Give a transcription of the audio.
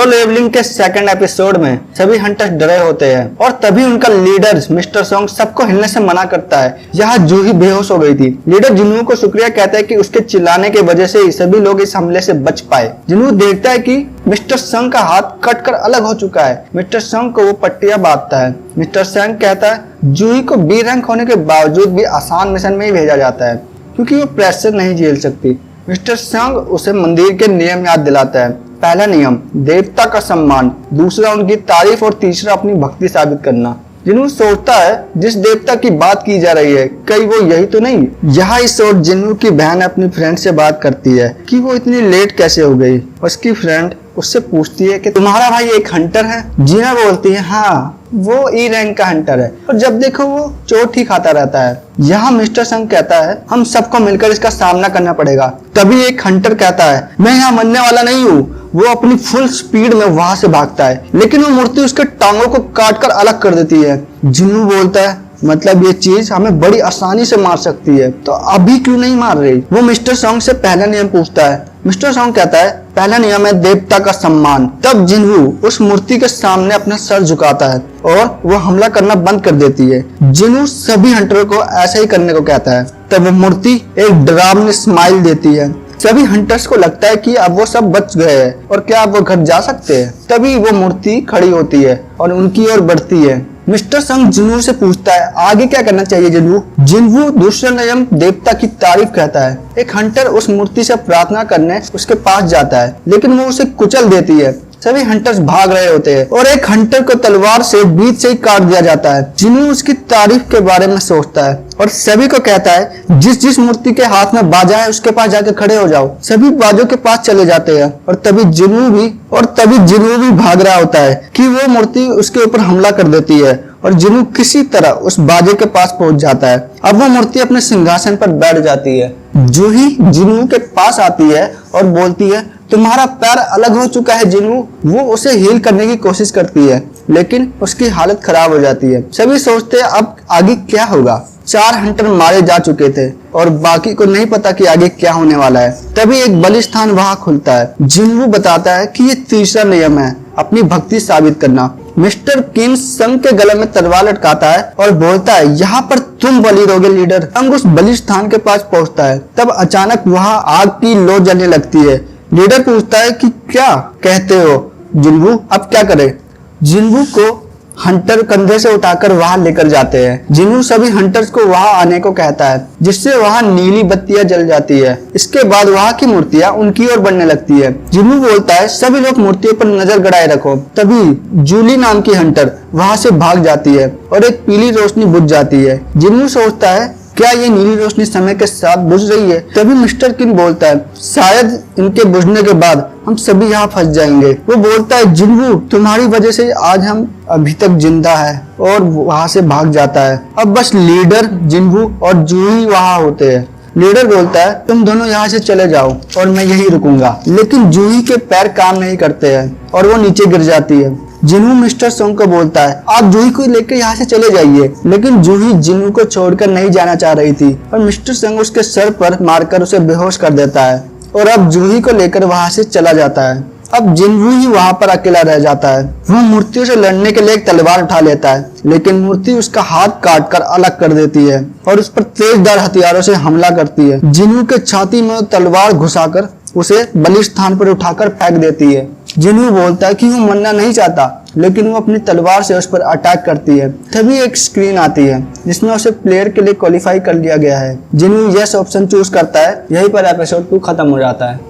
Solo levelling के second episode में सभी हंटर्स डरे होते हैं और तभी उनका लीडर मिस्टर सॉन्ग सबको हिलने से मना करता है। यहाँ जूही बेहोश हो गई थी। लीडर जिन्हू को शुक्रिया कहता है कि उसके चिल्लाने की वजह से ही सभी लोग इस हमले से बच पाए। जिन्हू देखता है कि मिस्टर संग का हाथ कट कर अलग हो चुका है। मिस्टर संग को वो पट्टियां बांधता है। मिस्टर संग कहता है जूही को बी रैंक होने के बावजूद भी आसान मिशन में ही भेजा जाता है क्योंकि वो प्रेशर नहीं झेल सकती। मिस्टर संग उसे मंदिर के नियम याद दिलाता है। पहला नियम देवता का सम्मान, दूसरा उनकी तारीफ और तीसरा अपनी भक्ति साबित करना। जिन्हू सोचता है जिस देवता की बात की जा रही है कहीं वो यही तो नहीं। यहाँ इस ओर जिन्हू की बहन अपनी फ्रेंड से बात करती है कि वो इतनी लेट कैसे हो गई। उसकी फ्रेंड उससे पूछती है कि तुम्हारा भाई एक हंटर है। जीना बोलती है हाँ वो ई रैंक का हंटर है और जब देखो वो चोट ही खाता रहता है। यहाँ मिस्टर संग कहता है हम सबको मिलकर इसका सामना करना पड़ेगा। तभी एक हंटर कहता है मैं यहाँ मरने वाला नहीं हूँ। वो अपनी फुल स्पीड में वहां से भागता है लेकिन वो मूर्ति उसके टांगों को काट कर अलग कर देती है। जिन्हू बोलता है मतलब ये चीज हमें बड़ी आसानी से मार सकती है तो अभी क्यों नहीं मार रही। वो मिस्टर सॉन्ग से पहला नियम पूछता है। मिस्टर सॉन्ग कहता है पहला नियम है देवता का सम्मान। तब जिन्हू उस मूर्ति के सामने अपना सर झुकाता है और वो हमला करना बंद कर देती है। जिन्हू सभी हंटरों को ऐसा ही करने को कहता है। तब वो मूर्ति एक डरावनी स्माइल देती है। सभी हंटर्स को लगता है कि अब वो सब बच गए हैं और क्या अब वो घर जा सकते हैं। तभी वो मूर्ति खड़ी होती है और उनकी ओर बढ़ती है। मिस्टर संग जिन्हू से पूछता है आगे क्या करना चाहिए। जिन्हू दूसरा नियम देवता की तारीफ कहता है। एक हंटर उस मूर्ति से प्रार्थना करने उसके पास जाता है लेकिन वो उसे कुचल देती है। सभी हंटर्स भाग रहे होते हैं और एक हंटर को तलवार से बीच से ही काट दिया जाता है। जिन्हू उसकी तारीफ के बारे में सोचता है और सभी को कहता है जिस मूर्ति के हाथ में बाजा है उसके पास जाकर खड़े हो जाओ। सभी बाजों के पास चले जाते हैं और तभी जिन्हू भी भाग रहा होता है कि वो मूर्ति उसके ऊपर हमला कर देती है और जिन्हू किसी तरह उस बाजे के पास पहुंच जाता है। अब वो मूर्ति अपने सिंहासन पर बैठ जाती है। जूही जिन्हू के पास आती है और बोलती है तुम्हारा पैर अलग हो चुका है जिन्हू। वो उसे हील करने की कोशिश करती है लेकिन उसकी हालत खराब हो जाती है। सभी सोचते हैं अब आगे क्या होगा। 4 हंटर मारे जा चुके थे और बाकी को नहीं पता कि आगे क्या होने वाला है। तभी एक बलिष्ठान वहां खुलता है। जिन्हू बताता है कि ये तीसरा नियम है अपनी भक्ति साबित करना। मिस्टर किम संग के गले में तलवार लटकाता है और बोलता है यहाँ पर तुम बलि दोगे लीडर। संग उस बलिष्ठान के पास पहुंचता है। तब अचानक वहां आग की लो जलने लगती है। लीडर पूछता है कि क्या कहते हो जिन्हू अब क्या करे। जिन्हू को हंटर कंधे से उठाकर वहां लेकर जाते हैं। जिन्हू सभी हंटर्स को वहां आने को कहता है जिससे वहां नीली बत्तियां जल जाती है। इसके बाद वहां की मूर्तियां उनकी ओर बढ़ने लगती है। जिन्हू बोलता है सभी लोग मूर्तियों पर नजर गड़ाए रखो। तभी जूली नाम की हंटर वहां से भाग जाती है और एक पीली रोशनी बुझ जाती है। जिन्हू सोचता है क्या ये नीली रोशनी समय के साथ बुझ रही है। तभी मिस्टर किन बोलता है शायद इनके बुझने के बाद हम सभी यहाँ फंस जाएंगे। वो बोलता है जिन्हू तुम्हारी वजह से आज हम अभी तक जिंदा है और वहां से भाग जाता है। अब बस लीडर जिन्हू और जूही वहां होते हैं। लीडर बोलता है तुम दोनों यहाँ से चले जाओ और मैं यही रुकूंगा। लेकिन जूही के पैर काम नहीं करते हैं और वो नीचे गिर जाती है। जिन्हू मिस्टर सॉन्ग को बोलता है आप जूही को लेकर यहाँ से चले जाइए। लेकिन जूही जिन्हू को छोड़कर नहीं जाना चाह रही थी और मिस्टर सॉन्ग उसके सर पर मारकर उसे बेहोश कर देता है और अब जूही को लेकर वहां से चला जाता है। अब जिन्हू ही वहां पर अकेला रह जाता है। वो मूर्तियों से लड़ने के लिए एक तलवार उठा लेता है लेकिन मूर्ति उसका हाथ काट कर अलग कर देती है और उस पर तेजधार हथियारों से हमला करती है। जिन्हू के छाती में तलवार घुसाकर उसे बलिष्ठान पर उठाकर फेंक देती है। जिन्हू बोलता है कि वो मरना नहीं चाहता लेकिन वो अपनी तलवार से उस पर अटैक करती है। तभी एक स्क्रीन आती है जिसमें उसे प्लेयर के लिए क्वालिफाई कर लिया गया है। जिन्हू यस ऑप्शन चूज करता है। यहीं पर एपिसोड 2 खत्म हो जाता है।